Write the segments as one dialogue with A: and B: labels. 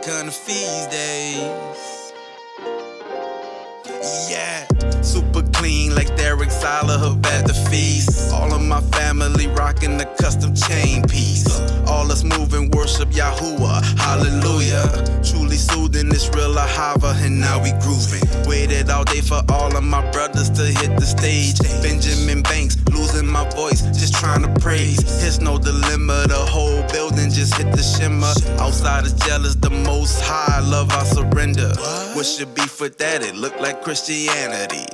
A: kind of feast days. Yeah, super clean like Derek Salahup at the feast. All of my family rocking the custom chain piece. All us moving worship Yahuwah, hallelujah. Truly soothing this real Ahava, and now we grooving. Waited all day for all of my brothers to hit the stage. Benjamin Banks, losing my voice, just trying to praise. It's no dilemma, the whole building just hit the shimmer. Outsiders jealous, the most high love I surrender. What should be for that? It look like Christianity.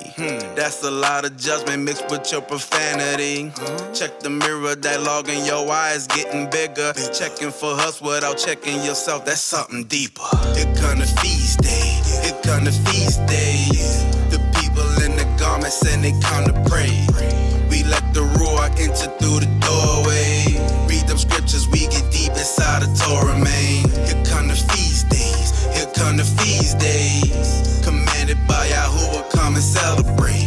A: That's a lot of judgment mixed with your profanity. Check the mirror, that log in your eyes getting bigger. Checking for us without checking yourself, that's something deeper. It come to feast day, it come to feast days. The people in the garments and they come to pray. We let the Ruach enter through the doorway. Read them scriptures, we get deep inside the Torah, man. Here come the feast days, here come the feast days. Commanded by Yahuwah, come and celebrate.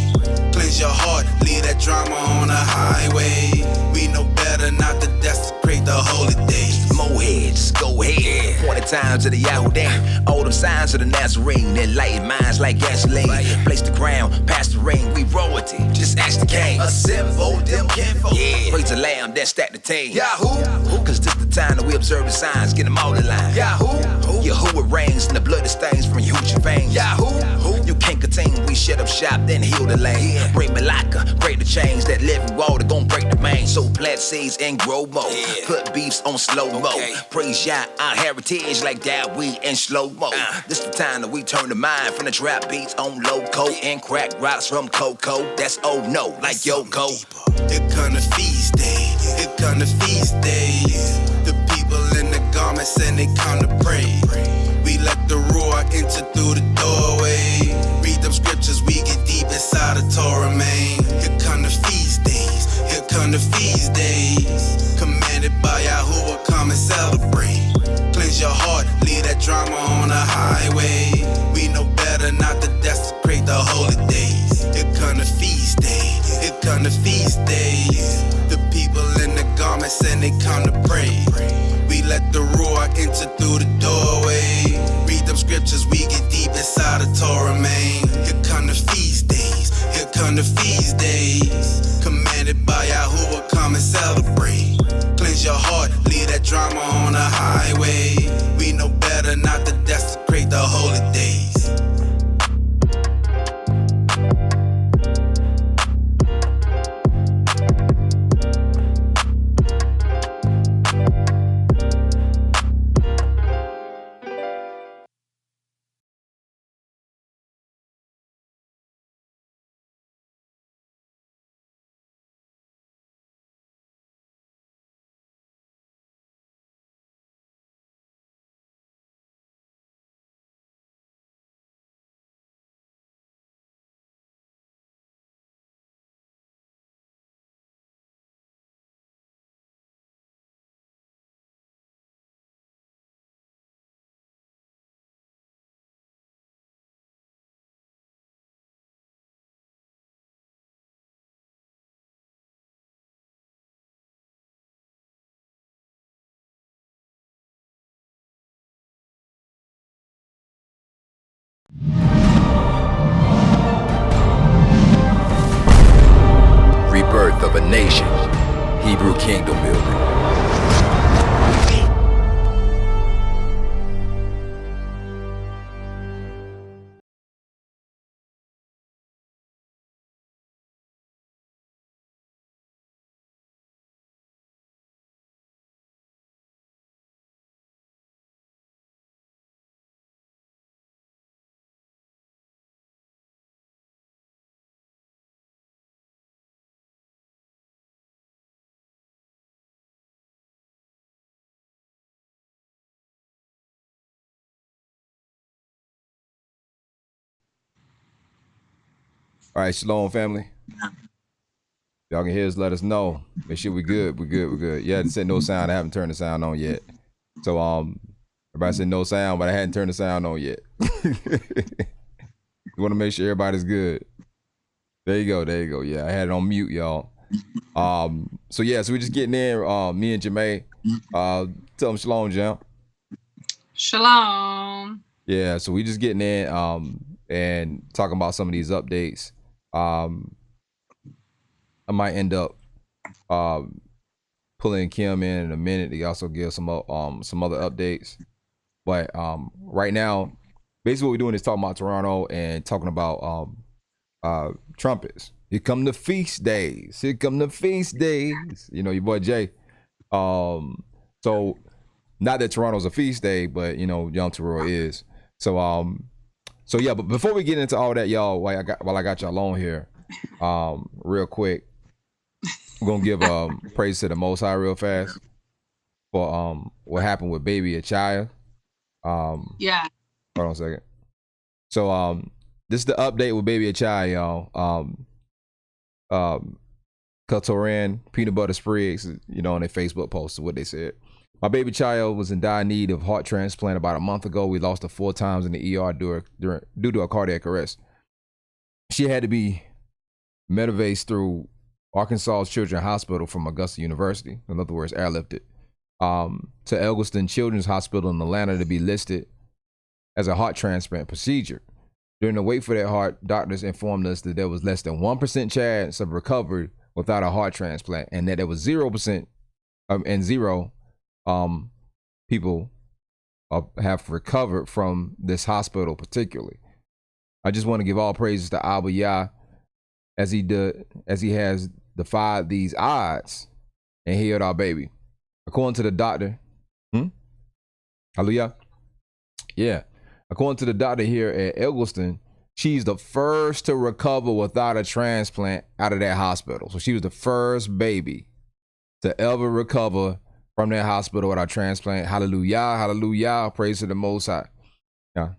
A: Cleanse your heart, leave that drama on the highway. We know better not to desecrate the holy days.
B: Moheads, go ahead. Appointed times of the Yahudim. All them signs of the Nazarene. Enlightened minds like gasoline. Place the ground, pass the ring. We royalty, just ask the king. Assemble them kinfolk. Yeah, praise the lamb, then stack the team. Yahoo, cause this the time that we observe the signs. Get them all in line. Yahoo, Yahuwah reigns and the blood that stains from huge veins. Yahoo, you can't contain. We shut up shop, then heal the lane. Break Malacca, break the chains. That living water gon' break the main. So plant seeds and grow more. Put beefs on slow-mo. Praise Yah, our heritage like that we in slow-mo. This the time that we turn the mind from the trap beats on loco and crack rocks from Coco. That's oh no, like Yoko.
A: It come to feast day, it come to feast days. The people in the garments and they come to pray. We let the Ruach enter through the doorway. Read them scriptures, we get deep inside the Torah, man. Here come the feast days, here come the feast days. Commanded by Yahuwah, come and celebrate. Cleanse your heart, leave that drama on the highway. We know better not to desecrate the holy days. Here come the feast days, here come the feast days. The people in the garments and they come to pray. We let the Ruach enter through the doorway. Read them scriptures, we get deep inside the Torah, man. Here come the feast days, here come the feast days. Commanded by Yahuwah, come and celebrate. Cleanse your heart, leave that drama on the highway. We know better not to desecrate the holy days.
B: Rebirth of a nation. Hebrew kingdom building.
C: All right, shalom, family. Y'all can hear us, let us know. Make sure we good. We good. Yeah, it said no sound. I haven't turned the sound on yet. So everybody said no sound, but I hadn't turned the sound on yet. You want to make sure everybody's good. There you go. Yeah, I had it on mute, y'all. So we're just getting in. Me and Jamae. Tell them shalom, Jam.
D: Shalom.
C: Yeah, so we just getting in and talking about some of these updates. I might end up pulling Kim in a minute to also give some other updates. But right now, basically what we're doing is talking about Toronto and talking about trumpets. Here come the feast days. Here come the feast days. You know, your boy Jay. So not that Toronto's a feast day, but you know, Yom Teruah is. So yeah, but before we get into all that, y'all, while I got y'all on here, real quick, we're gonna give praise to the Most High real fast for what happened with baby Achaya.
D: Yeah.
C: Hold on a second. So this is the update with baby Achaya, y'all. Katoran peanut butter sprigs, you know, on their Facebook post what they said. My baby child was in dire need of heart transplant about a month ago. We lost her 4 times in the ER due to a cardiac arrest. She had to be medevaced through Arkansas Children's Hospital from Augusta University, in other words, airlifted, to Eggleston Children's Hospital in Atlanta to be listed as a heart transplant procedure. During the wait for that heart, doctors informed us that there was less than 1% chance of recovery without a heart transplant, and that there was 0% and zero people have recovered from this hospital particularly. I just want to give all praises to Abba Yah as he has defied these odds and healed our baby. According to the doctor, Hallelujah. Yeah. According to the doctor here at Eggleston, she's the first to recover without a transplant out of that hospital. So she was the first baby to ever recover from that hospital without transplant. Hallelujah, hallelujah. Praise to the Most High. Yeah.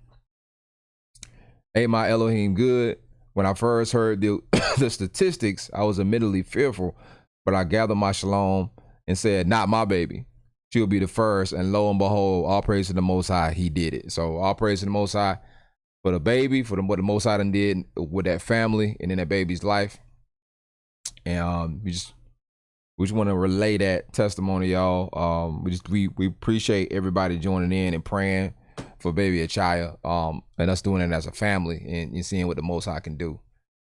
C: Ain't my Elohim good? When I first heard the statistics, I was admittedly fearful, but I gathered my shalom and said, not my baby. She'll be the first. And lo and behold, all praise to the Most High, he did it. So all praise to the Most High for the baby, for what the Most High done did with that family and in that baby's life. And we just want to relay that testimony, y'all. We appreciate everybody joining in and praying for baby Achaya, and us doing it as a family and seeing what the Most High can do.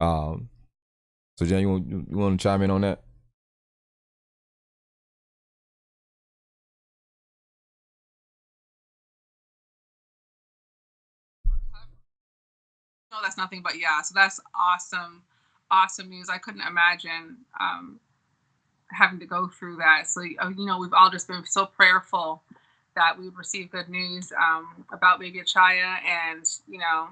C: So Jen, you want to chime in on that?
D: No, that's nothing but yeah. So that's awesome news. I couldn't imagine having to go through that. So you know, we've all just been so prayerful that we would receive good news about baby Achaya, and you know,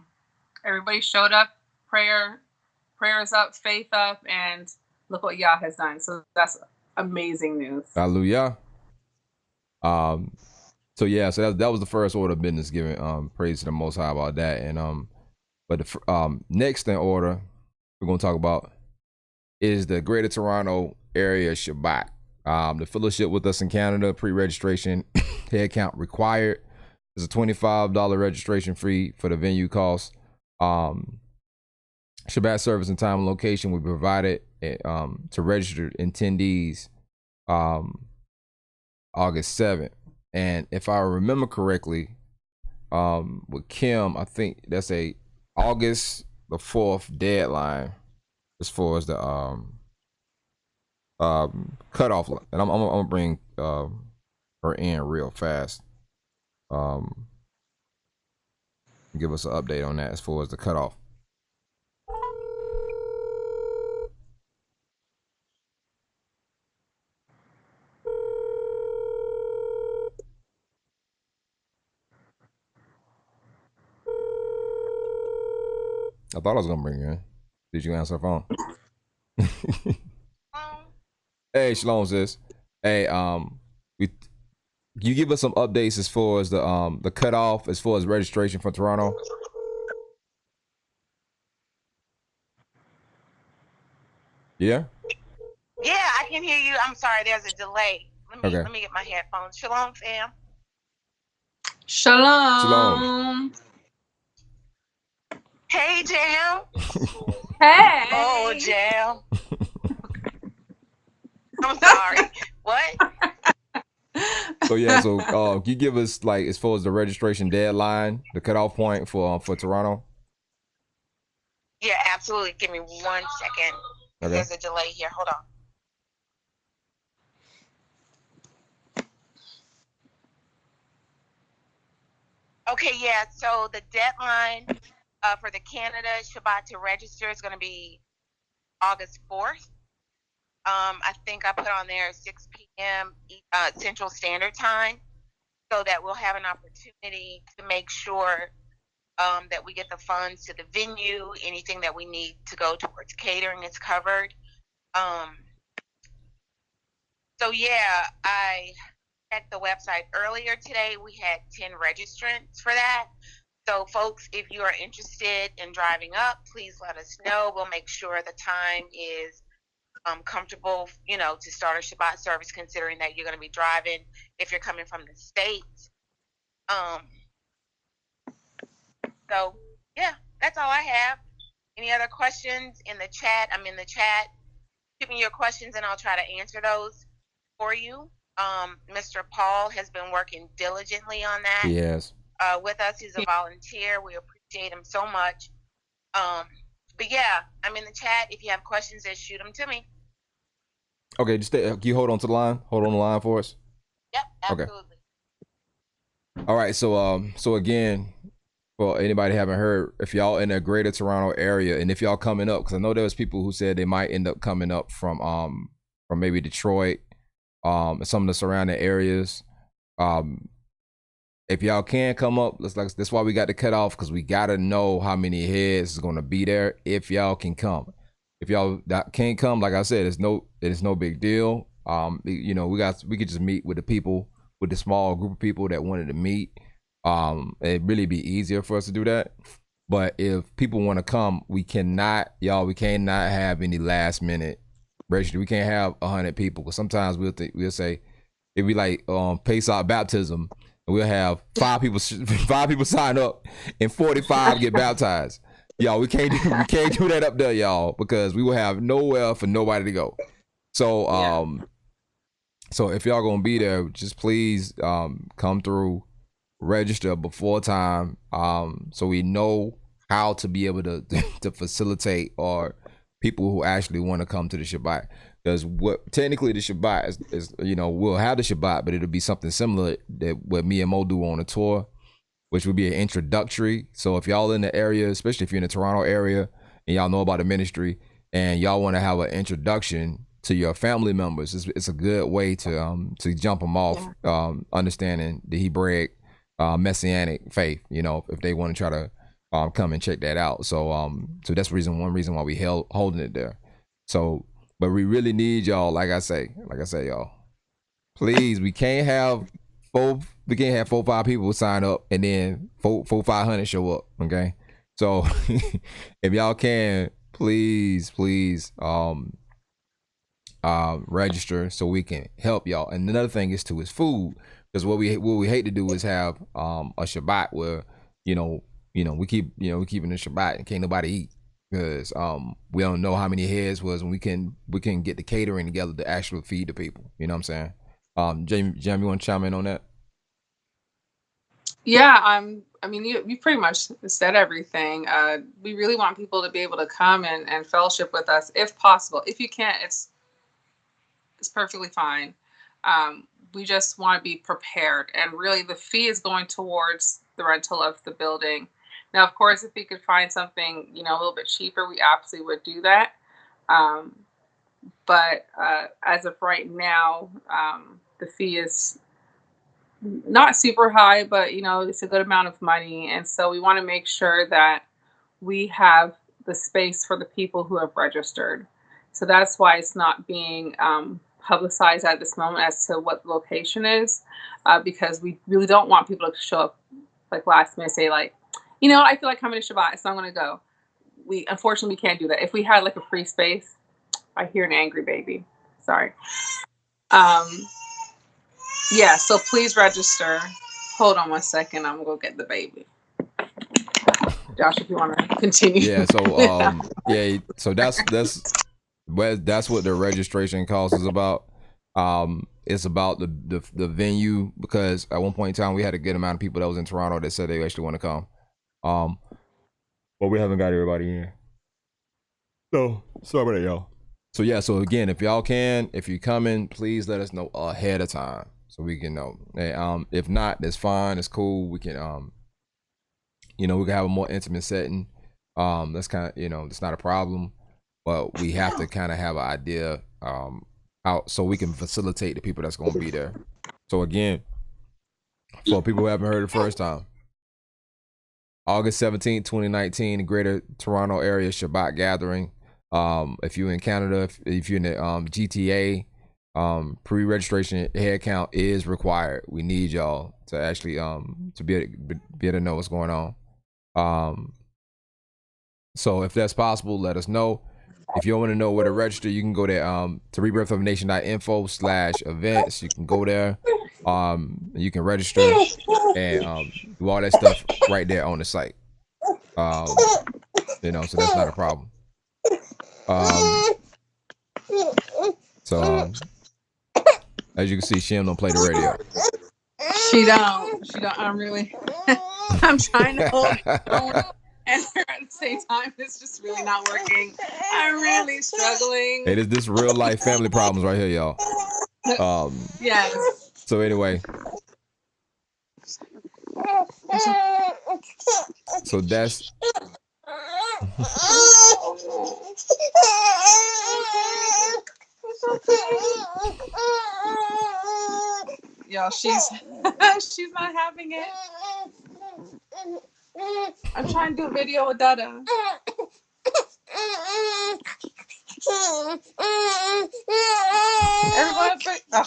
D: everybody showed up, prayers up, faith up, and look what Yah has done. So that's amazing news.
C: Hallelujah. So yeah, so that was the first order of business, giving praise to the Most High about that. And but the next in order we're gonna talk about is the Greater Toronto Area Shabbat. The fellowship with us in Canada, pre-registration, head count required. There's a $25 registration fee for the venue cost. Shabbat service and time and location will be provided to registered attendees August 7th. And if I remember correctly, with Kim, I think that's a August the 4th deadline as far as the cutoff. And I'm gonna bring her in real fast. Give us an update on that as far as the cutoff. I thought I was gonna bring you in. Did you answer the phone? Hey, Shalom, sis. Hey, you give us some updates as far as the cutoff as far as registration for Toronto? Yeah?
E: Yeah, I can hear you. I'm sorry, there's a delay.
C: Okay.
E: Let me get my headphones. Shalom, fam.
D: Shalom.
E: Hey, Jam.
D: Hey.
E: Oh, Jam. I'm sorry. What?
C: So yeah, so can you give us like as far as the registration deadline, the cutoff point for Toronto?
E: Yeah, absolutely. Give me 1 second.
C: Okay.
E: There's a delay here. Hold on. Okay, yeah. So the deadline for the Canada Shabbat to register is going to be August 4th. I think I put on there 6 p.m. Central Standard Time, so that we'll have an opportunity to make sure that we get the funds to the venue. Anything that we need to go towards catering is covered. So yeah, I checked the website earlier today. We had 10 registrants for that. So folks, if you are interested in driving up, please let us know. We'll make sure the time is comfortable, to start a Shabbat service, considering that you're going to be driving if you're coming from the States. So yeah, that's all I have. Any other questions in the chat? I'm in the chat. Give me your questions and I'll try to answer those for you. Mr. Paul has been working diligently on that.
C: Yes.
E: With us. He's a volunteer. We appreciate him so much. But yeah, I'm in the chat. If you have questions, just shoot them to me.
C: Okay, just stay, can you hold on to the line? Hold on the line for us.
E: Yep, absolutely.
C: Okay. All right, so again, for anybody haven't heard, if y'all in the greater Toronto area, and if y'all coming up, because I know there was people who said they might end up coming up from maybe Detroit, and some of the surrounding areas. If y'all can come up, that's why we got to cut off, because we gotta know how many heads is gonna be there if y'all can come. If y'all can't come, like I said, it's no big deal. We could just meet with the people, with the small group of people that wanted to meet. It'd really be easier for us to do that. But if people want to come, we cannot have any last minute register. We can't have 100 people, because sometimes we'll say it'd be like Pesach baptism, and we'll have 5 people sign up and 45 get baptized. Y'all, we can't do that up there, y'all, because we will have nowhere for nobody to go. So so if y'all gonna be there, just please come through, register before time, so we know how to be able to facilitate or people who actually want to come to the Shabbat. Because what technically the Shabbat is we'll have the Shabbat, but it'll be something similar that what me and Mo do on a tour, which would be an introductory. So if y'all in the area, especially if you're in the Toronto area and y'all know about the ministry and y'all want to have an introduction to your family members, it's a good way to jump them off, understanding the Hebraic Messianic faith, if they want to try to come and check that out. So so that's one reason why we holding it there. So, but we really need y'all, like I say, y'all, please, we can't have 4-5 people sign up and then 500 show up. Okay, so if y'all can, please register so we can help y'all. And another thing is food, because what we hate to do is have a Shabbat where we keeping the Shabbat and can't nobody eat, because we don't know how many heads was, and we can get the catering together to actually feed the people. You know what I'm saying? Jam, you want to chime in on that?
D: Yeah, I mean, you pretty much said everything. We really want people to be able to come and fellowship with us if possible. If you can't, it's perfectly fine. We just want to be prepared, and really the fee is going towards the rental of the building. Now, of course, if we could find something, a little bit cheaper, we absolutely would do that. But as of right now, the fee is not super high, but it's a good amount of money, and so we want to make sure that we have the space for the people who have registered. So that's why it's not being publicized at this moment as to what the location is, because we really don't want people to show up like last minute, say like, I feel like coming to Shabbat, so I'm going to go. We unfortunately can't do that. If we had like a free space, I hear an angry baby. Sorry. Yeah, so please register. Hold on 1 second. I'm going to go get the baby. Josh, if you want to continue.
C: Yeah, so so that's what the registration cost is about. It's about the venue, because at one point in time we had a good amount of people that was in Toronto that said they actually want to come. But we haven't got everybody in. So sorry about that, y'all. So yeah, so again, if y'all can, if you're coming, please let us know ahead of time so we can know. And, if not, that's fine. It's cool. We can we can have a more intimate setting. That's kind of that's not a problem, but we have to kind of have an idea out so we can facilitate the people that's going to be there. So again, for people who haven't heard it the first time, August 17th, 2019, the Greater Toronto Area Shabbat Gathering. If you're in Canada, if you're in the GTA, pre-registration head count is required. We need y'all to actually to be able to know what's going on. So if that's possible, let us know. If you want to know where to register, you can go there to rebirthofnation.info/events. You can go there. You can register and do all that stuff right there on the site. So that's not a problem. As you can see, Shim don't play the radio.
D: She don't. I'm trying to hold it phone and her at the same time. It's just really not working. I'm really struggling.
C: Hey, this real life family problems right here, y'all.
D: Yes.
C: So anyway. So that's
D: Yo, she's not having it. I'm trying to do a video with Dada. Everyone's gonna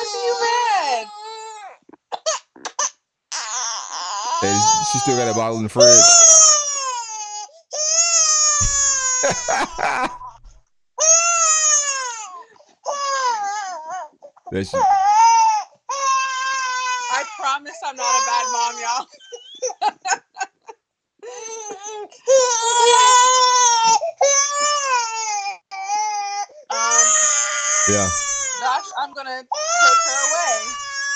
D: see you red.
C: Hey, she still got that bottle in the fridge.
D: I promise I'm not a bad mom, y'all.
C: Yeah.
D: Josh, I'm gonna take her away.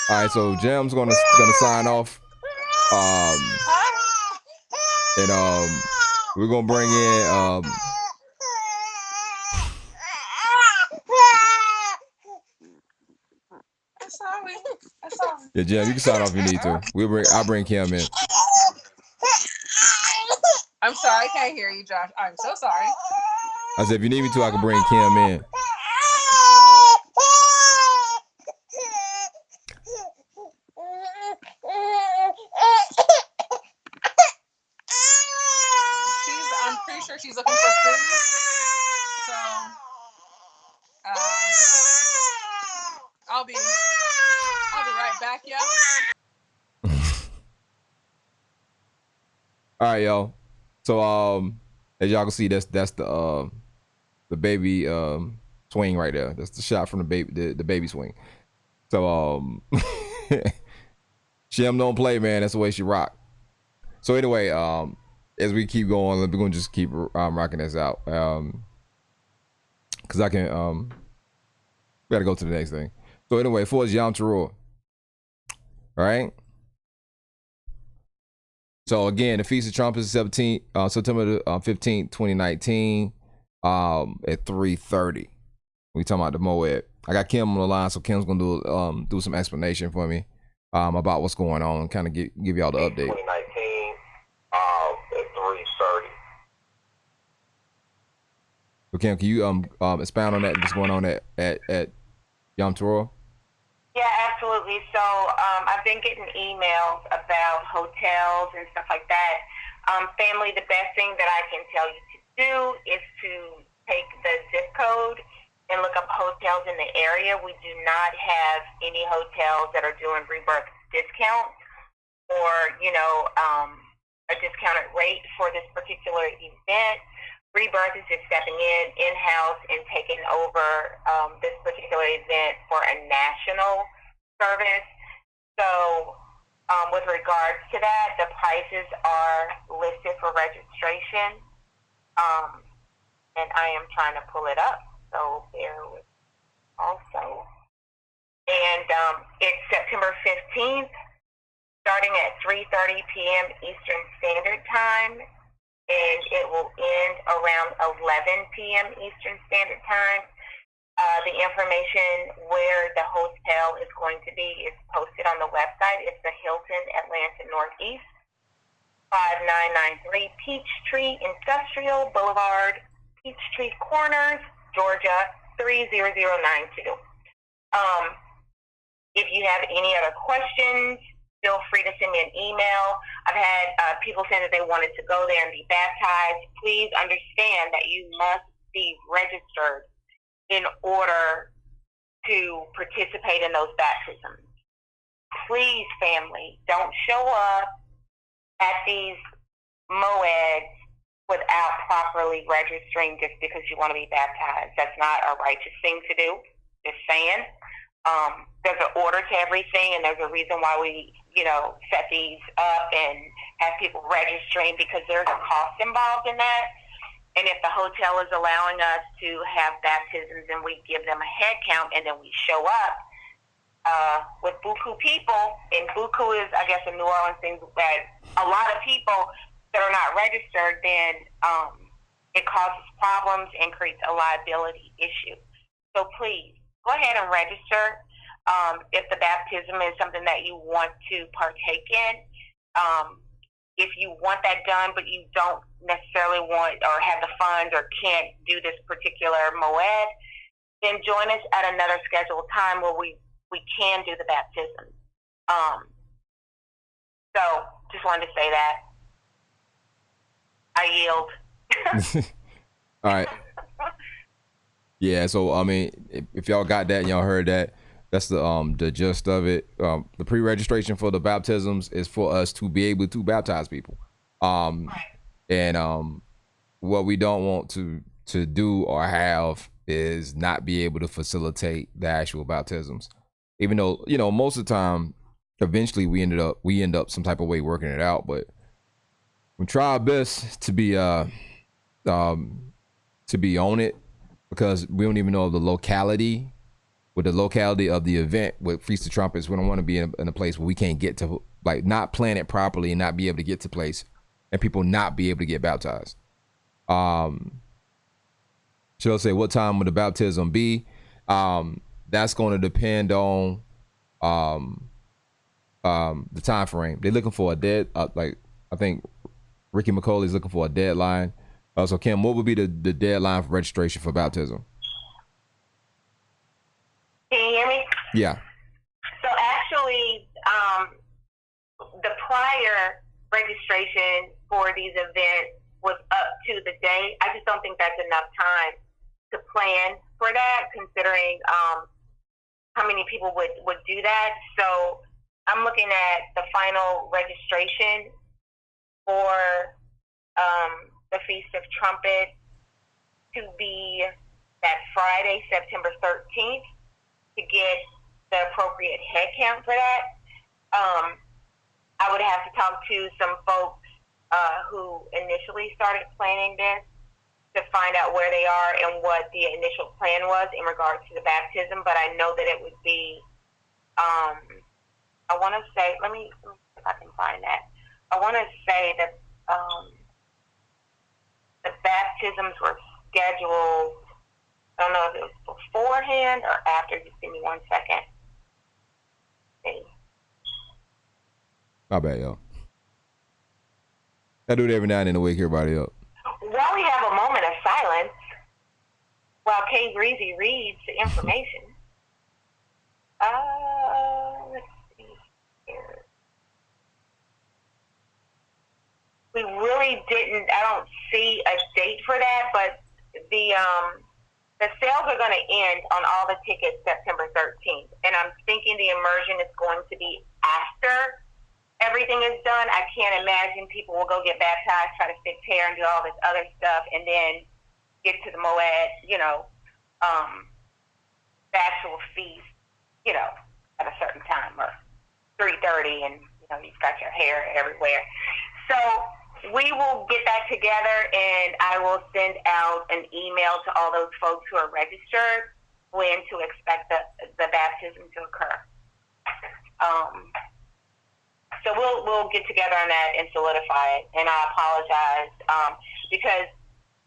C: All right, so Jam's gonna sign off. And we're gonna bring in
D: I'm sorry.
C: yeah, Jam, you can sign off if you need to. I'll bring Kim in.
D: I'm sorry, I can't hear you, Josh. I'm so sorry.
C: I said if you need me to, I can bring Kim in.
D: I'm pretty sure she's looking for food. So I'll be right back, y'all.
C: All right, y'all. So as y'all can see, that's the baby swing right there. That's the shot from the baby swing. So Shem don't play, man. That's the way she rock. So anyway, as we keep going, we're gonna just keep rocking this out. Cause I can we gotta go to the next thing. So anyway, for Yom Teruah. All right. So again, the Feast of Trumpets is September 15th, 2019, at 3:30. We talking about the Moed. I got Kim on the line, so Kim's gonna do some explanation for me about what's going on, kind of give y'all the update.
B: 2019, at 3:30.
C: So Kim, can you expound on that? What's going on at Yom Teruah?
E: Yeah, absolutely. So I've been getting emails about hotels and stuff like that. Family, the best thing that I can tell you to do is to take the zip code and look up hotels in the area. We do not have any hotels that are doing rebirth discounts or, a discounted rate for this particular event. Rebirth is just stepping in-house and taking over this particular event for a national service. So with regards to that, the prices are listed for registration. And I am trying to pull it up. So bear with me also. It's September 15th, starting at 3:30 p.m. Eastern Standard Time, and it will end around 11 p.m. Eastern Standard Time. The information where the hotel is going to be is posted on the website. It's the Hilton Atlanta Northeast, 5993 Peachtree Industrial Boulevard, Peachtree Corners, Georgia, 30092. If you have any other questions, feel free to send me an email. I've had people saying that they wanted to go there and be baptized. Please understand that you must be registered in order to participate in those baptisms. Please, family, don't show up at these moeds without properly registering just because you want to be baptized. That's not a righteous thing to do. Just saying. There's an order to everything, and there's a reason why we, set these up and have people registering, because there's a cost involved in that. And if the hotel is allowing us to have baptisms and we give them a head count and then we show up with buku people, and buku is, I guess, a New Orleans thing, that a lot of people that are not registered, then it causes problems and creates a liability issue. So please, go ahead and register if the baptism is something that you want to partake in. If you want that done, but you don't necessarily want or have the funds or can't do this particular moed, then join us at another scheduled time where we can do the baptism. So just wanted to say that. I yield.
C: All right. Yeah, so I mean, if y'all got that and y'all heard that, that's the gist of it. The pre-registration for the baptisms is for us to be able to baptize people. And what we don't want to do or have is not be able to facilitate the actual baptisms. Even though, most of the time, eventually we end up some type of way working it out, but we try our best to be on it, because we don't even know the locality. With the locality of the event with Feast of Trumpets, we don't want to be in a place where we can't get to, like, not plan it properly and not be able to get to place, and people not be able to get baptized. She'll say, what time would the baptism be? That's going to depend on the time frame. They're looking for I think Ricky McCauley's looking for a deadline. So Kim, what would be the deadline for registration for baptism?
E: Can you hear me?
C: Yeah.
E: So actually, the prior registration for these events was up to the day. I just don't think that's enough time to plan for that, considering how many people would do that. So I'm looking at the final registration for the Feast of Trumpets to be that Friday, September 13th, to get the appropriate head count for that. I would have to talk to some folks who initially started planning this to find out where they are and what the initial plan was in regards to the baptism. But I know that it would be, I want to say, let me see if I can find that. I want to say that the baptisms were scheduled, I don't know if it was beforehand or after. Just give me 1 second. See.
C: My bad, y'all. I do it every night and then to wake everybody up.
E: While we have a moment of silence, while Kay Breezy reads the information, let's see here. We really didn't, I don't see a date for that, but the sales are going to end on all the tickets September 13th. And I'm thinking the immersion is going to be after everything is done. I can't imagine people will go get baptized, try to fix hair and do all this other stuff, and then get to the moed, the actual feast, at a certain time, or 3:30, and, you've got your hair everywhere. So we will get that together, and I will send out an email to all those folks who are registered when to expect the baptism to occur. So we'll get together on that and solidify it. And I apologize because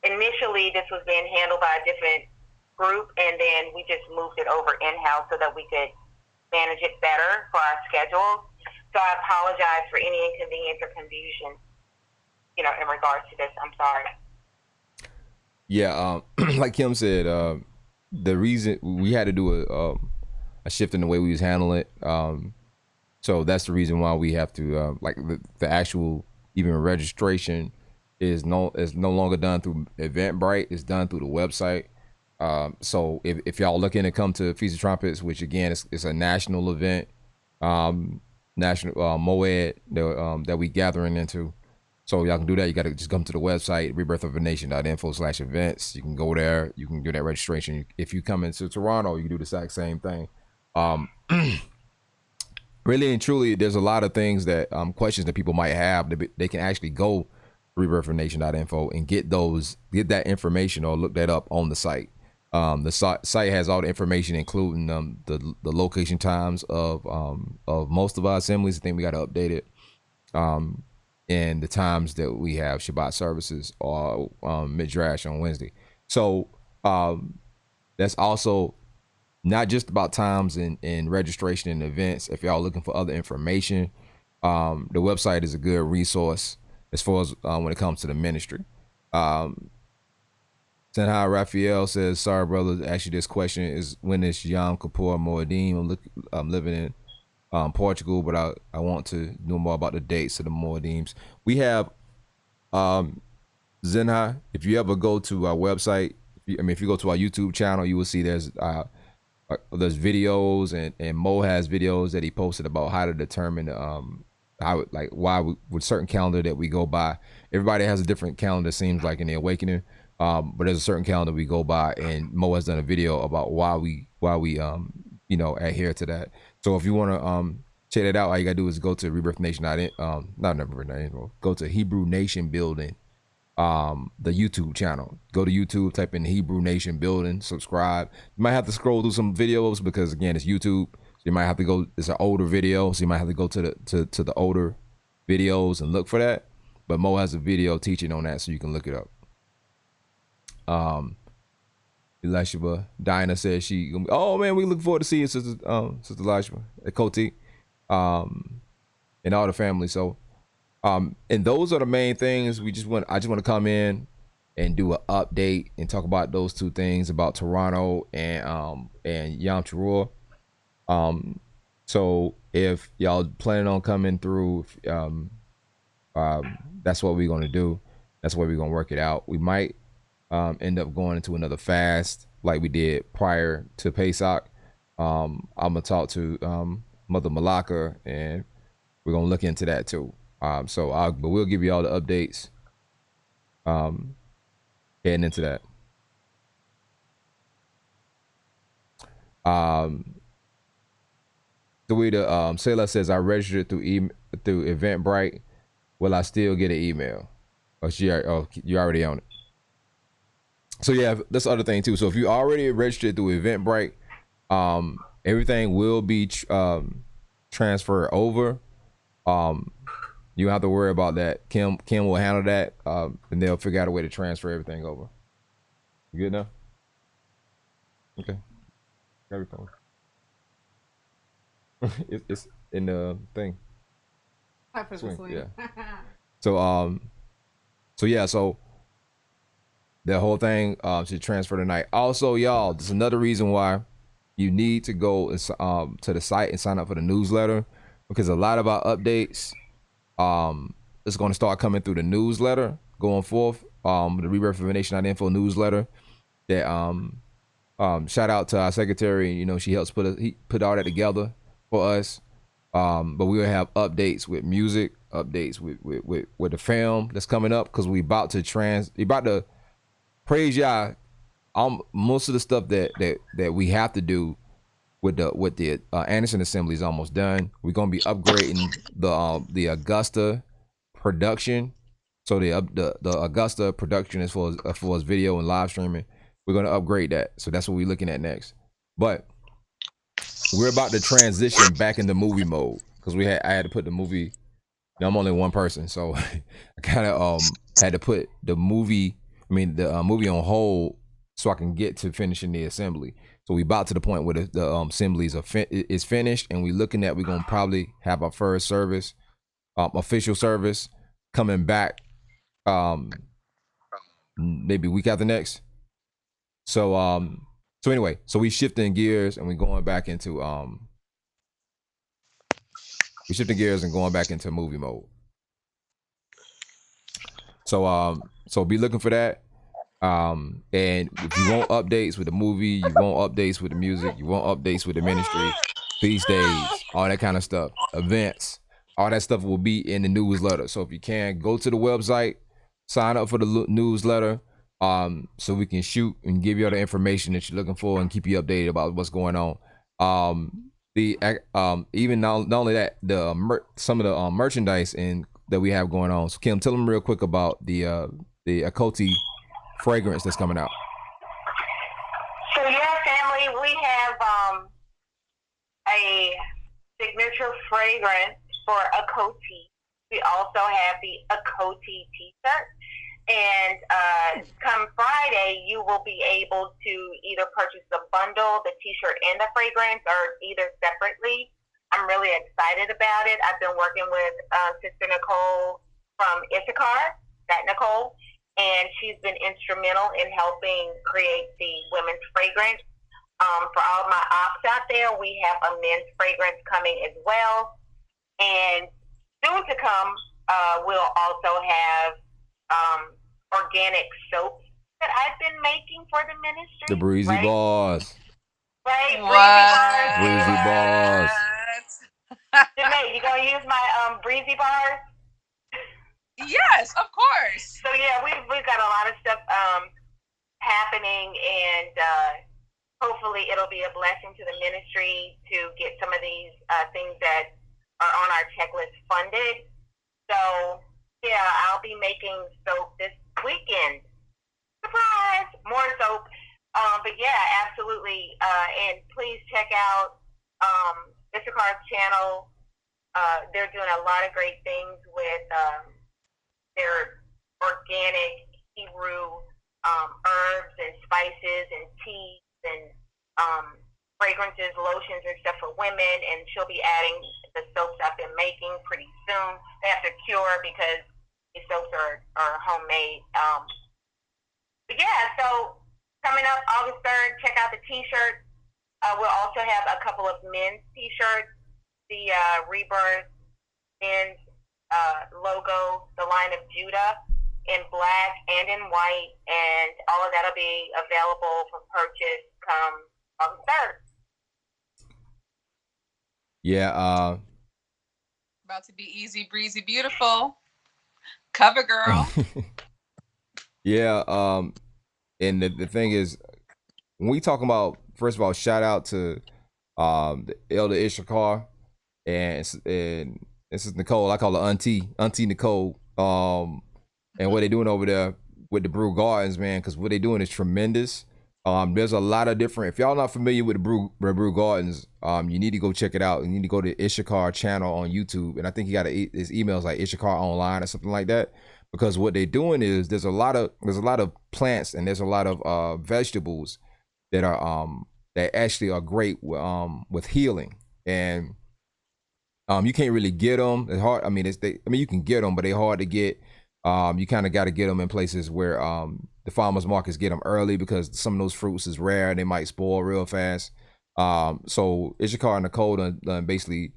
E: initially this was being handled by a different group, and then we just moved it over in-house so that we could manage it better for our schedules. So I apologize for any inconvenience or confusion, in regards to this. I'm sorry.
C: Yeah, like Kim said, the reason we had to do a shift in the way we was handling it. So that's the reason why we have to like the actual even registration is no longer done through Eventbrite. It's done through the website. So if y'all looking to come to Feast of Trumpets, which again it's a national event, national Moed that we gathering into. So y'all can do that. You got to just come to the website, rebirthofanation.info/events. You can go there. You can do that registration. If you come into Toronto, you can do the exact same thing. Really and truly, there's a lot of things that questions that people might have. They can actually go to rebirthofanation.info and get that information or look that up on the site. The site has all the information, including the location times of most of our assemblies. I think we got to update it. And the times that we have Shabbat services or Midrash on Wednesday. So that's also not just about times and registration and events. If y'all looking for other information, the website is a good resource as far as when it comes to the ministry. Senhai Raphael says, sorry, brother, to ask you this question is when is Yom Kippur Moedim? I'm living in Portugal, but I want to know more about the dates of the Moedims. We have Zenha. If you ever go to our website, if you go to our YouTube channel, you will see there's videos and Mo has videos that he posted about how to determine why with certain calendar that we go by. Everybody has a different calendar, seems like, in the awakening. But there's a certain calendar we go by, and Mo has done a video about why we adhere to that. So if you want to check that out, all you gotta do is go to Rebirth Nation, go to Hebrew Nation Building, the YouTube channel. Go to YouTube, type in Hebrew Nation Building, subscribe. You might have to scroll through some videos because again, it's YouTube. So you might have to go. It's an older video, so you might have to go to the older videos and look for that. But Mo has a video teaching on that, so you can look it up. Elishua Dinah says oh man, we look forward to seeing Sister Elishua at Koti, and all the family. So and those are the main things. I just want to come in and do an update and talk about those two things about Toronto and Yom Teruah. So if y'all planning on coming through, that's what we're gonna do. That's where we're gonna work it out. We might end up going into another fast like we did prior to Pesach. I'm gonna talk to Mother Malaka and we're gonna look into that too. But we'll give you all the updates heading into that. Sayla says I registered through Eventbrite. Will I still get an email? You already on it. So yeah, that's the other thing too. So if you already registered through Eventbrite, everything will be transferred over. You don't have to worry about that. Kim will handle that, and they'll figure out a way to transfer everything over. You good now? Okay. Everything. It's in the thing. Yeah. So the whole thing should transfer tonight. Also, y'all, there's another reason why you need to go to the site and sign up for the newsletter, because a lot of our updates is going to start coming through the newsletter going forth. The rebirthofanation.info newsletter. That shout out to our secretary. She helps put all that together for us. But we will have updates with music, updates with the film that's coming up, because we about to praise Yah. Most of the stuff that we have to do with the Anderson Assembly is almost done. We're gonna be upgrading the Augusta production. So the Augusta production as far as video and live streaming, we're gonna upgrade that. So that's what we're looking at next. But we're about to transition back into movie mode because I had to put the movie. Now, I'm only one person, so I kind of had to put the movie. I mean, the movie on hold so I can get to finishing the assembly. So we about to the point where the assemblies is finished, and we're gonna probably have our first service, official service, coming back, maybe week after next. So anyway, so we shifting gears and we going back into we shifting gears and going back into movie mode. So be looking for that. And if you want updates with the movie, you want updates with the music, you want updates with the ministry, feast days, all that kind of stuff, events, all that stuff will be in the newsletter. So if you can, go to the website, sign up for the newsletter, so we can shoot and give you all the information that you're looking for and keep you updated about what's going on. Even not only that, some of the merchandise that we have going on. So Kim, tell them real quick about the Akoti fragrance that's coming out.
E: So yeah, family, we have a signature fragrance for Akoti. We also have the Akoti t-shirt. And come Friday, you will be able to either purchase the bundle, the t-shirt, and the fragrance, or either separately. I'm really excited about it. I've been working with Sister Nicole from Issachar, that Nicole, and she's been instrumental in helping create the women's fragrance. For all my ops out there, we have a men's fragrance coming as well. And soon to come, we'll also have organic soaps that I've been making for the ministry.
C: The Breezy Bars.
E: Right?
D: What?
C: Breezy Bars.
E: Janae, you gonna use my Breezy Bars?
D: Yes, of course.
E: So yeah, we've got a lot of stuff happening, and hopefully it'll be a blessing to the ministry to get some of these things that are on our checklist funded. So yeah, I'll be making soap this weekend. Surprise! More soap. But yeah, absolutely. And please check out Issachar's channel. They're doing a lot of great things with their organic Hebrew herbs and spices and teas and fragrances, lotions, and stuff for women. And she'll be adding the soaps I've been making pretty soon. They have to cure because these soaps are homemade. But yeah, so coming up August 3rd, check out the t-shirts. We'll also have a couple of men's t-shirts. The Rebirth men's logo, the line of Judah, in black and in white, and all of that'll be available for purchase come August 3rd.
C: Yeah.
D: About to be easy, breezy, beautiful. Cover girl.
C: Yeah. And the thing is, when we talk about, first of all, shout out to the Elder Issachar and this is Nicole. I call her Auntie Nicole. And what they doing over there with the Brew Gardens, man, because what they doing is tremendous. There's a lot of different. If y'all not familiar with the Brew Gardens, you need to go check it out. You need to go to Issachar channel on YouTube, and I think he got his emails like Issachar Online or something like that. Because what they're doing is there's a lot of plants and there's a lot of vegetables that are that actually are great with healing, and you can't really get them. It's hard. I mean, you can get them, but they're hard to get. You kind of got to get them in places where the farmers markets get them early because some of those fruits is rare and they might spoil real fast. So Issachar and Nicole done basically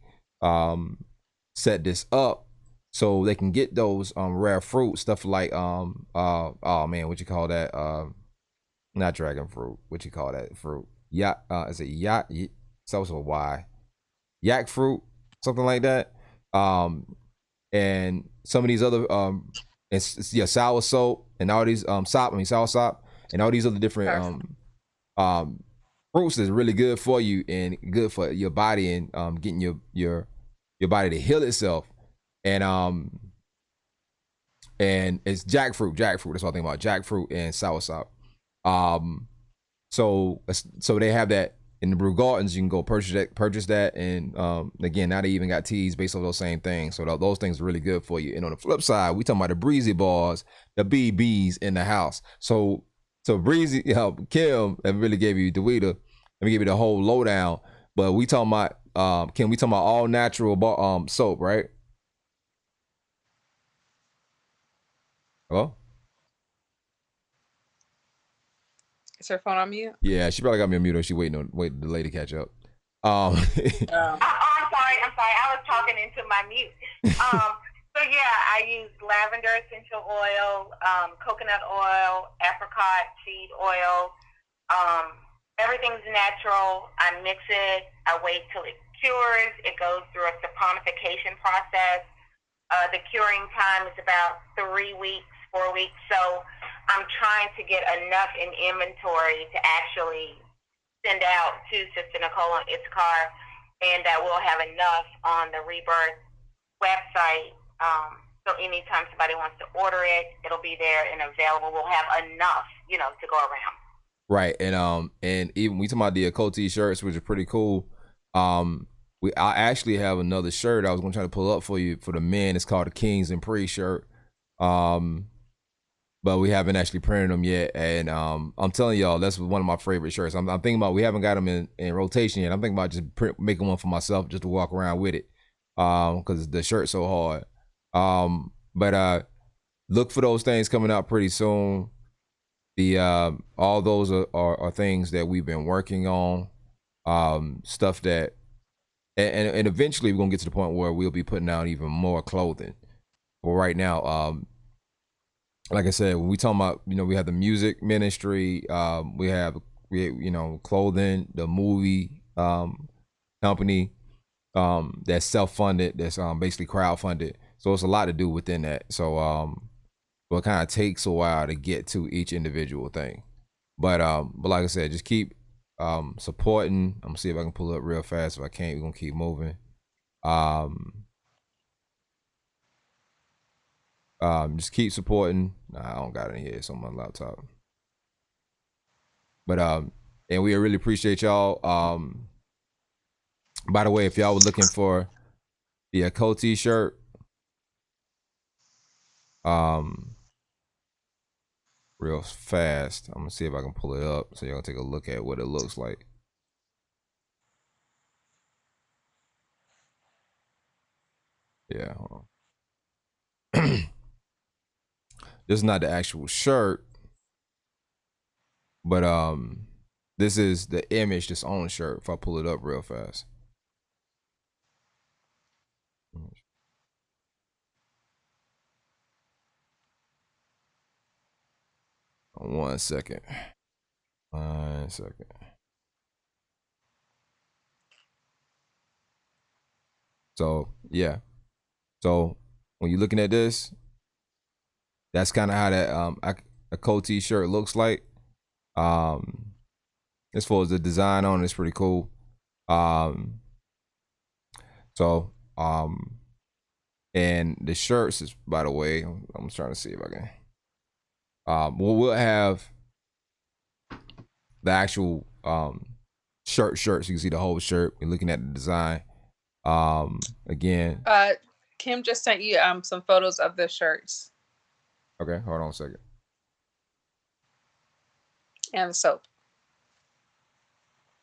C: set this up so they can get those rare fruit stuff like oh man, what you call that? Not dragon fruit. What you call that fruit? Is it yak? It's also a Y. Yak fruit, something like that. And some of these other sour soap and all these sour sop and all these other different fruits that's really good for you and good for your body and getting your body to heal itself. And it's jackfruit. That's what I'm thinking about. Jackfruit and sour sop. So they have that in the Brew Gardens, you can go purchase that, and again, now they even got teas based on those same things. So those things are really good for you. And on the flip side, we talking about the Breezy bars, the BBs in the house. So Breezy, Kim, and really gave you Dewita. Let me give you the whole lowdown. But we talking about Kim, we talking about all natural soap, right? Hello?
D: Is her phone on mute?
C: Yeah, she probably got me on mute, or she waiting the lady to catch up.
E: I'm sorry. I was talking into my mute. So yeah, I use lavender essential oil, coconut oil, apricot seed oil. Everything's natural. I mix it. I wait till it cures. It goes through a saponification process. The curing time is about 3 weeks, 4 weeks. So I'm trying to get enough in inventory to actually send out to Sister Nicole and Issachar, and that we'll have enough on the Rebirth website. So anytime somebody wants to order it, it'll be there and available. We'll have enough, to go around.
C: Right, and even we talking about the Occult shirts, which are pretty cool. I actually have another shirt I was gonna try to pull up for you for the men. It's called the Kings and Priest shirt. But we haven't actually printed them yet, and I'm telling y'all, that's one of my favorite shirts. I'm thinking about, we haven't got them in rotation yet. I'm thinking about just making one for myself, just to walk around with it, because the shirt's so hard. But look for those things coming out pretty soon. All those are things that we've been working on, stuff that, and eventually we're gonna get to the point where we'll be putting out even more clothing. But right now, like I said, when we talking about, we have the music ministry, we have clothing, the movie company that's self-funded, that's basically crowd-funded. So it's a lot to do within that. So but it kind of takes a while to get to each individual thing. But like I said, just keep supporting. I'm gonna see if I can pull it up real fast. If I can't, we're gonna keep moving. Just keep supporting. Nah, I don't got it in here. It's on my laptop. But and we really appreciate y'all. By the way, if y'all were looking for the Occult shirt, real fast, I'm gonna see if I can pull it up so y'all can take a look at what it looks like. Yeah, hold on. This is not the actual shirt, but this is the image that's on the shirt. If I pull it up real fast. One second. So yeah. So when you're looking at this, that's kind of how that Occult shirt looks like. As far as the design on it, it's pretty cool. So and the shirts is, by the way, I'm trying to see if I can. We'll have the actual shirts. You can see the whole shirt. We're looking at the design. Again.
D: Kim just sent you some photos of the shirts.
C: Okay, hold on a second.
D: And the soap.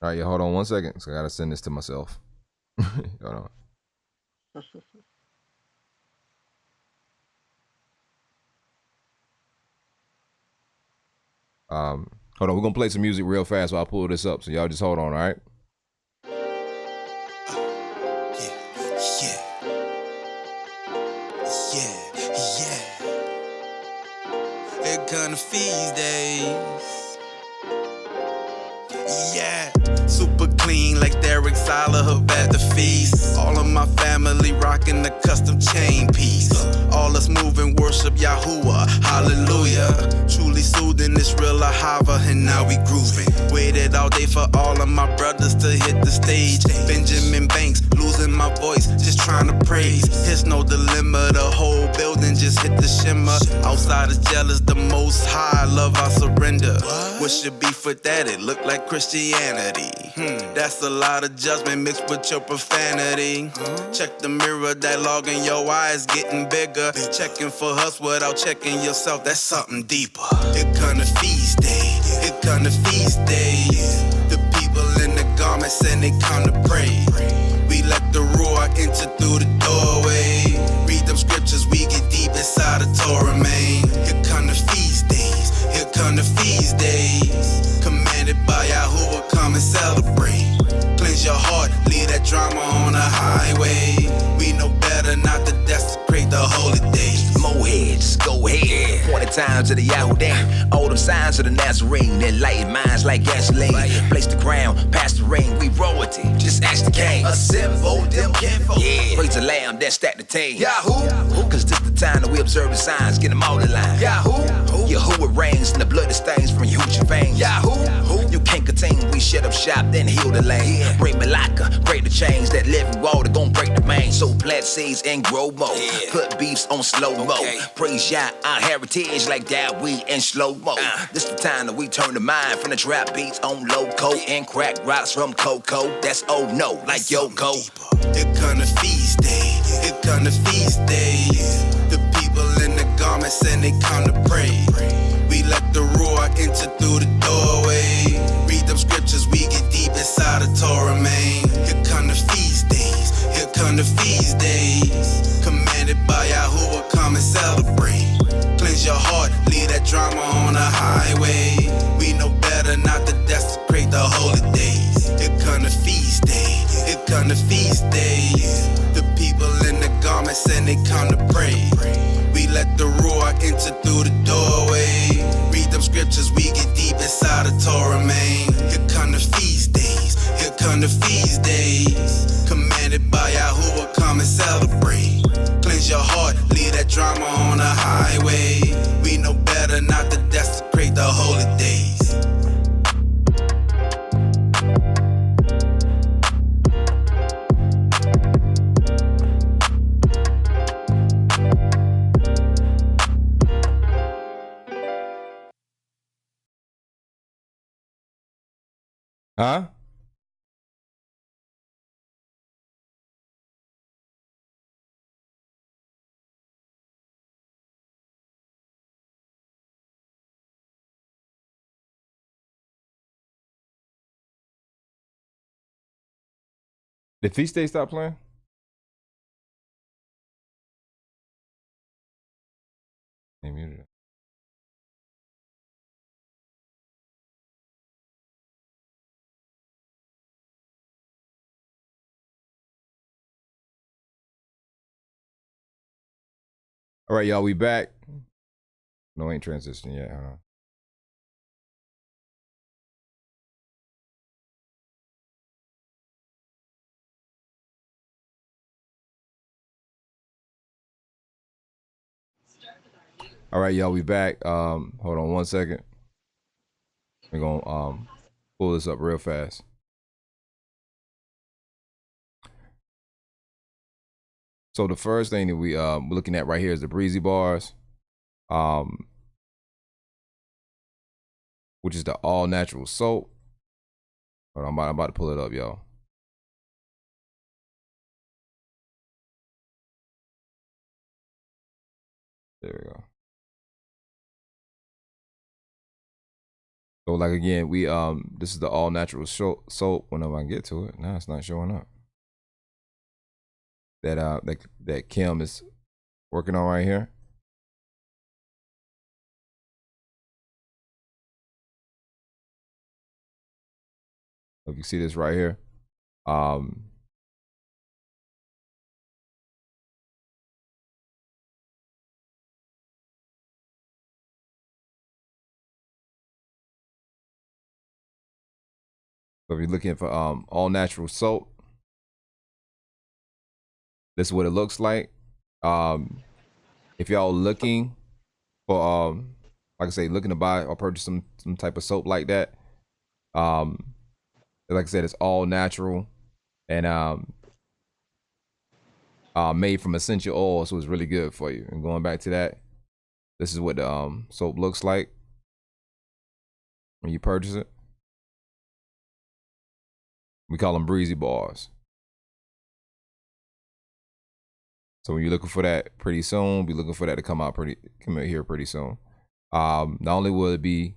C: All right, yeah, hold on 1 second. So I gotta send this to myself. Hold on. Hold on, we're gonna play some music real fast while I pull this up. So y'all just hold on, all right?
A: Here come the feast days. Yeah, super clean like Derek Sala at the feast. All of my family rocking the custom chain piece. All us moving worship Yahuwah, hallelujah. Truly soothing this real life hava, and now we grooving. Waited all day for all of my brothers to hit the stage. Benjamin Banks, losing my voice, just trying to praise. It's no dilemma, the whole building just hit the shimmer. Outsiders jealous, the most high love I surrender. What should be for that? It look like Christianity. That's a lot of judgment mixed with your profanity. Check the mirror, that log in your eyes getting bigger. Checking for us without checking yourself, that's something deeper. It come to feast day, it come to feast days. The people in the garments and they come to pray. We let the Ruach enter through the doorway. Read them scriptures, we get deep inside the Torah, man. Here come the feast days, here come the feast days. Commanded by Yahuwah, come and celebrate. Cleanse your heart, leave that drama on the highway. We know better not to desecrate the holy days.
B: Moheads, go ahead. Point times of the Yahudim. All them signs of the Nazarene. Enlightened minds like gasoline. Place the crown, pass the ring. We royalty, just ask the king. Assemble them kinfolk. Yeah. Praise the lamb, then stack the team. Yahoo! Cause this the time that we observe the signs. Get them all in line. Yahoo! Yahuwah reigns and the blood that stains from huge veins. Yahoo! You can't contain, we shut up shop, then heal the lane. Break Malacca, break the chains. That living water gon' break the main. So plant seeds and grow more. Put beefs on slow-mo. Praise Yah, our heritage like that we in slow-mo. This the time that we turn the mind from the trap beats on loco and crack rocks from cocoa. That's oh no, like Yoko.
A: It come to feast day, it come to feast days. The people in the garments and they come to pray. We let the Ruach enter through the doorway. Read them scriptures, we get deep inside the Torah, man. Here come the feast days, here come the feast days. Commanded by Yahuwah, come and celebrate. Cleanse your heart, leave that drama on the highway. We know better not to desecrate the holy days. Here come the feast days, here come the feast days. The people in the garments and they come to pray. We let the Ruach enter through the doorway. Read them scriptures, we get deep inside the Torah, man. Here come the feast days, here come the feast days. Commanded by Yahuwah, come and celebrate. Cleanse your heart, leave that drama on the highway. We know better not to desecrate the holy days.
C: Huh? Did Feast Day stop playing? They muted it. All right, y'all, we back. No, ain't transition yet. Hold on. All right, y'all, we back. Hold on one second. We're gonna pull this up real fast. So the first thing that we're looking at right here is the breezy bars, which is the all natural soap. Hold on, I'm about to pull it up, y'all. There we go. So like again, we this is the all natural soap. Whenever I can get to it, now it's not showing up. That Kim is working on right here. If you see this right here, so if you're looking for all natural soap, this is what it looks like. If y'all looking for like I say, looking to buy or purchase some type of soap like that, like I said, it's all natural and made from essential oils, so it's really good for you. And going back to that, this is what the soap looks like when you purchase it. We call them breezy bars. So when you're looking for that pretty soon, be looking for that to come out here pretty soon. Not only will it be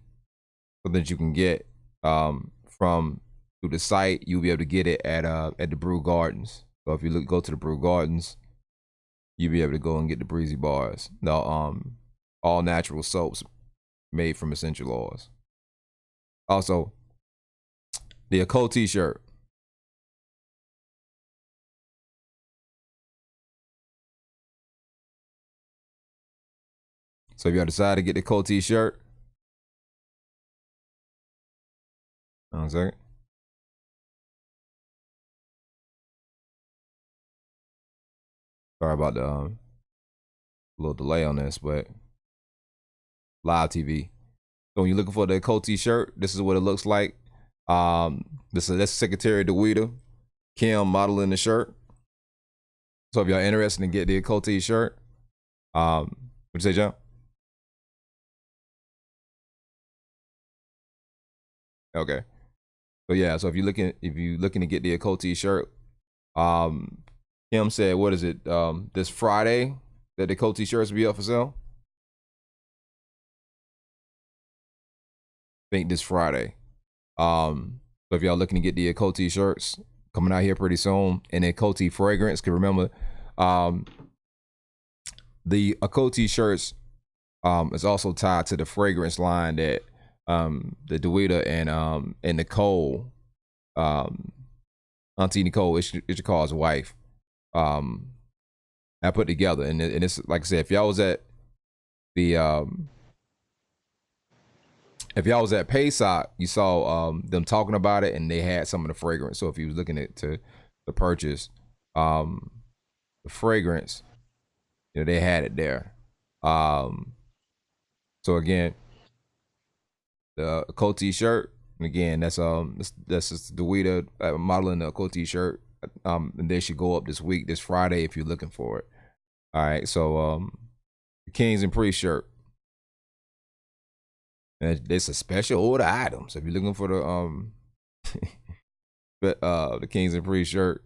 C: something that you can get from through the site, you'll be able to get it at the Brew Gardens. So if you go to the Brew Gardens, you'll be able to go and get the breezy bars. Now, all natural soaps made from essential oils. Also, the Occult t-shirt. So if y'all decide to get the Occult t-shirt, hold on a second. Sorry about the little delay on this, but live TV. So when you're looking for the Occult t-shirt, this is what it looks like. That's Secretary DeWita, Kim modeling the shirt. So if y'all interested in get the Occult t-shirt, what'd you say, John? Okay. So yeah, so if you're looking to get the Occult t-shirt, Kim said, what is it? This Friday that the Occult t-shirts will be up for sale. I think this Friday. So if y'all looking to get the Occult t-shirts coming out here pretty soon, and the Occult fragrance, cause remember, the Occult t-shirts is also tied to the fragrance line that the DeWita and Nicole, Auntie Nicole, Ishikar's wife, I put together. And it's like I said, if y'all was at the if y'all was at Paysock, you saw them talking about it, and they had some of the fragrance. So if you was looking to purchase the fragrance, you know, they had it there. So again, the Occult t-shirt, and again, that's just DeWita modeling the Occult t-shirt, and they should go up this Friday if you're looking for it. All right, so the Kings and Priests shirt, and it's a special order item. So if you're looking for the Kings and Priests shirt,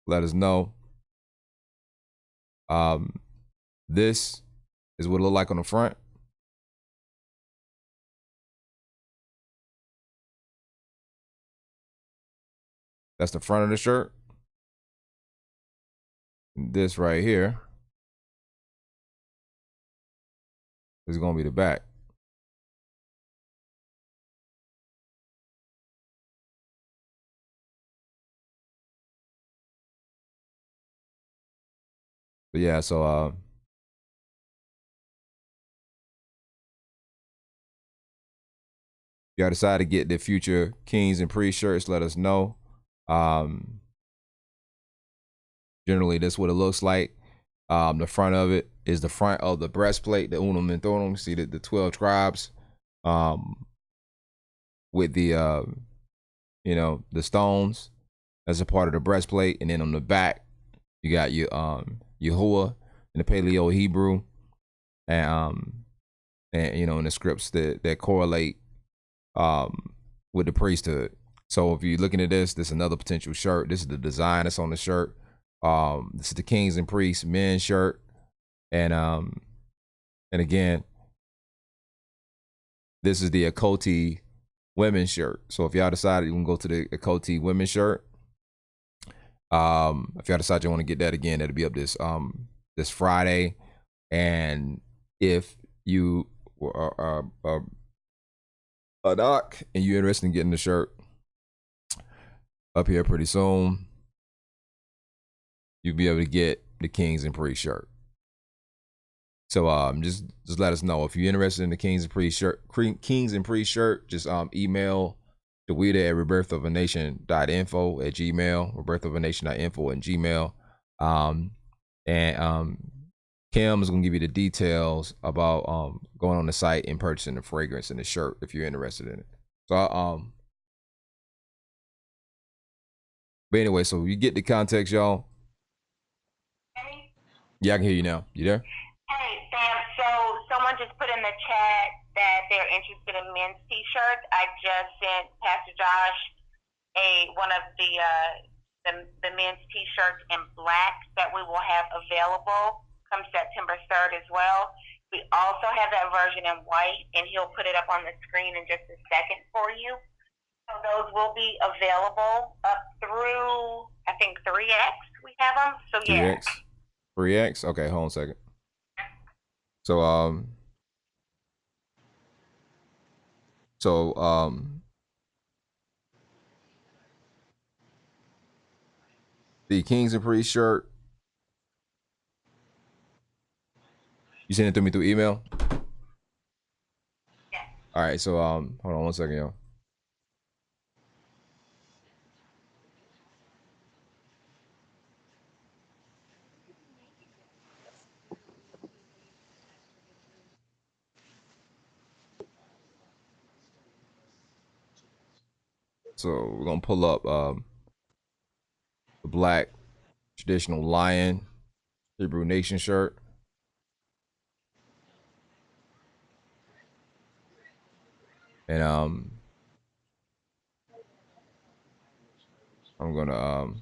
C: let us know. This is what it look like on the front. That's the front of the shirt. And this right here is gonna be the back. But yeah, so if y'all decide to get the future Kings and Priests shirts, let us know. Generally, this is what it looks like. The front of it is the front of the breastplate, the Unum and Thornum. See the 12 tribes, with the the stones as a part of the breastplate, and then on the back you got your Yahuwah in the Paleo Hebrew, and in the scripts that correlate with the priesthood. So if you're looking at this is another potential shirt. This is the design that's on the shirt. This is the Kings and Priests men's shirt, and again, this is the Occult women's shirt. So if y'all decide you can go to the Occult women's shirt, if y'all decide you want to get that, again, that'll be up this Friday. And if you are a doc and you're interested in getting the shirt up here pretty soon, you'll be able to get the Kings and Priests shirt. So just let us know if you're interested in the Kings and Priests shirt. Just email DeWita at rebirthofanation.info at gmail, rebirthofanation.info at gmail. And Kim is gonna give you the details about going on the site and purchasing the fragrance and the shirt if you're interested in it. So but anyway, so you get the context, y'all.
E: Hey,
C: Yeah, I can hear you now. You there?
E: hey, Sam. So someone just put in the chat that they're interested in men's t-shirts. I just sent Pastor Josh one of the men's t-shirts in black that we will have available come September 3rd as well. We also have that version in white, and he'll put it up on the screen in just a second for you. So those will be available up through, I think, 3X we have them. So yeah.
C: 3X? 3X? Okay, hold on a second. So the Kings and Priests shirt, you sent it to me through email?
E: Yeah.
C: All right, so hold on one second, yo. So we're gonna pull up the black traditional lion Hebrew Nation shirt. And I'm gonna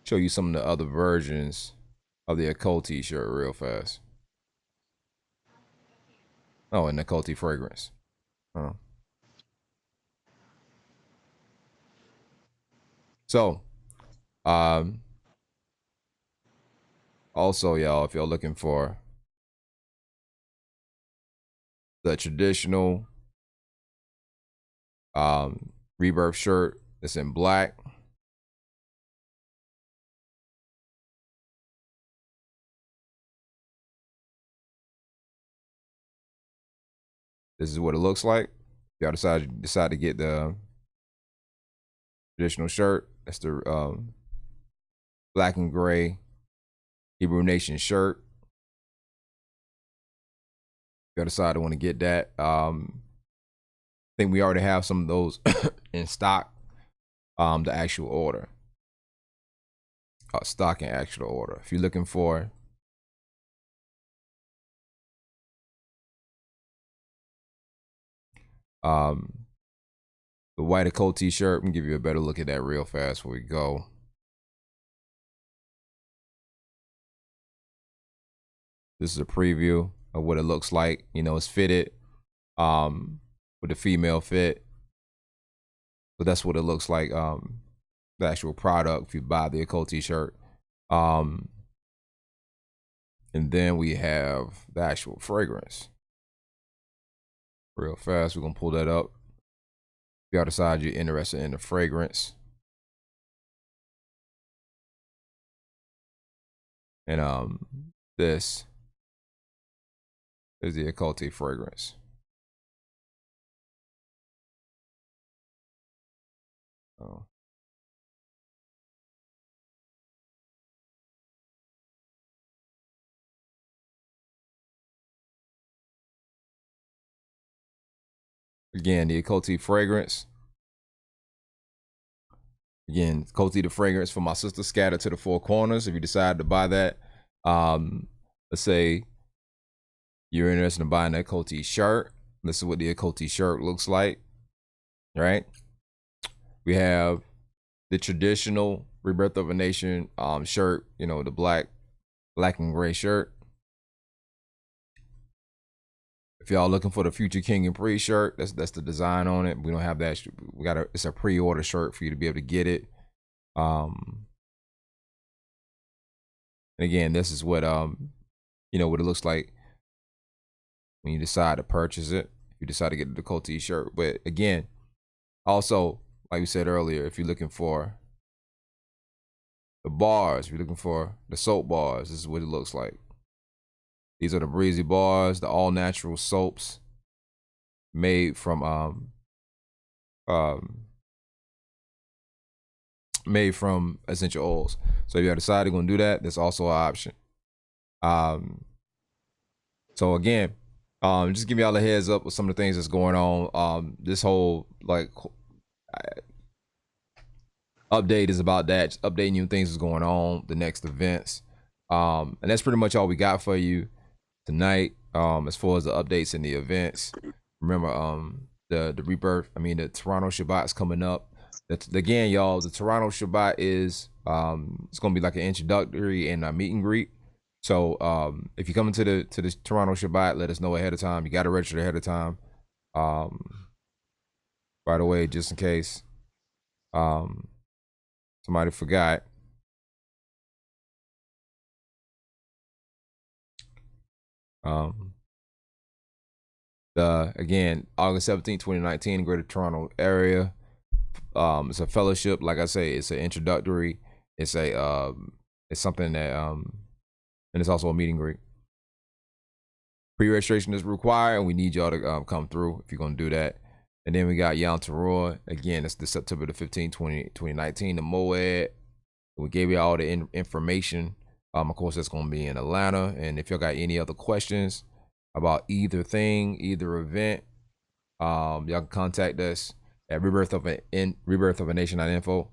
C: show you some of the other versions of the Occulti shirt real fast. Oh, and the Occulti fragrance. Oh. So, also, y'all, if y'all looking for the traditional Rebirth shirt that's in black, this is what it looks like. If y'all decide to get the traditional shirt, that's the black and gray Hebrew Nation shirt. If y'all decide to want to get that, I think we already have some of those in stock. The actual order, stock and actual order. If you're looking for the white Occulti t-shirt, I'm gonna give you a better look at that real fast before we go. This is a preview of what it looks like. You know, it's fitted with the female fit. So that's what it looks like. The actual product if you buy the Occulti shirt. And then we have the actual fragrance. Real fast, we're gonna pull that up. If y'all decide you're interested in the fragrance. And this is the Occulti fragrance. Oh. Again, the Occulti fragrance. Again, Occulti the fragrance for my sister scattered to the four corners. If you decide to buy that, let's say you're interested in buying that Occulti shirt. This is what the Occulti shirt looks like. Right? We have the traditional Rebirth of a Nation shirt, you know, the black and gray shirt. If y'all looking for the Future King and Priest shirt, that's the design on it. We don't have that. It's a pre-order shirt for you to be able to get it. And again, this is what you know what it looks like when you decide to purchase it. If you decide to get the Occulti shirt, but again, also like we said earlier, if you're looking for the bars, if you're looking for the soap bars, this is what it looks like. These are the breezy bars, the all natural soaps made from made from essential oils. So if you decide you're gonna do that, that's also an option. So again, just give y'all a heads up with some of the things that's going on. This whole like update is about that, just updating you things that's going on, the next events. And that's pretty much all we got for you tonight. As far as the updates and the events. Remember, the rebirth. I mean, the Toronto Shabbat's coming up. Again, y'all, the Toronto Shabbat is it's gonna be like an introductory and a meet and greet. So if you come into the Toronto Shabbat, let us know ahead of time. You got to register ahead of time. By the way, just in case somebody forgot. Again, August 17th, 2019, Greater Toronto area. It's a fellowship. Like I say, it's an introductory. It's something that and it's also a meet and greet. Pre-registration is required, and we need y'all to come through if you're gonna do that. And then we got Yom Teruah. Again, it's the September the 15th, 2019, the Moed. We gave you all the information. Of course, that's gonna be in Atlanta. And if y'all got any other questions about either thing, either event, y'all can contact us at rebirth of a nation.info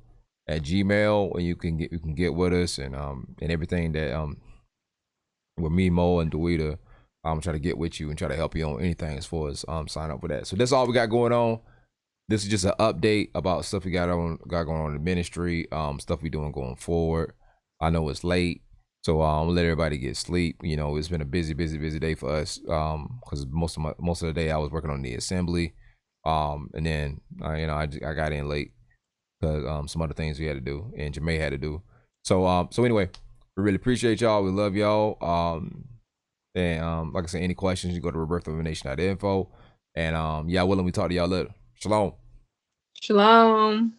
C: at Gmail, and you can get with us and everything that with me, Mo, and Dewita. I'm trying to get with you and try to help you on anything as far as sign up for that. So that's all we got going on. This is just an update about stuff we got going on in the ministry, stuff we doing going forward. I know it's late, so I'm gonna let everybody get sleep. You know, it's been a busy day for us because most of the day I was working on the assembly, and then I got in late because some other things we had to do and Jermaine had to do. So anyway, we really appreciate y'all. We love y'all. And like I said, any questions, you go to rebirthofnation.info. And yeah, willing, we talk to y'all later. Shalom.
D: Shalom.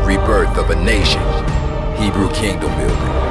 B: Rebirth of a Nation, Hebrew Kingdom Building.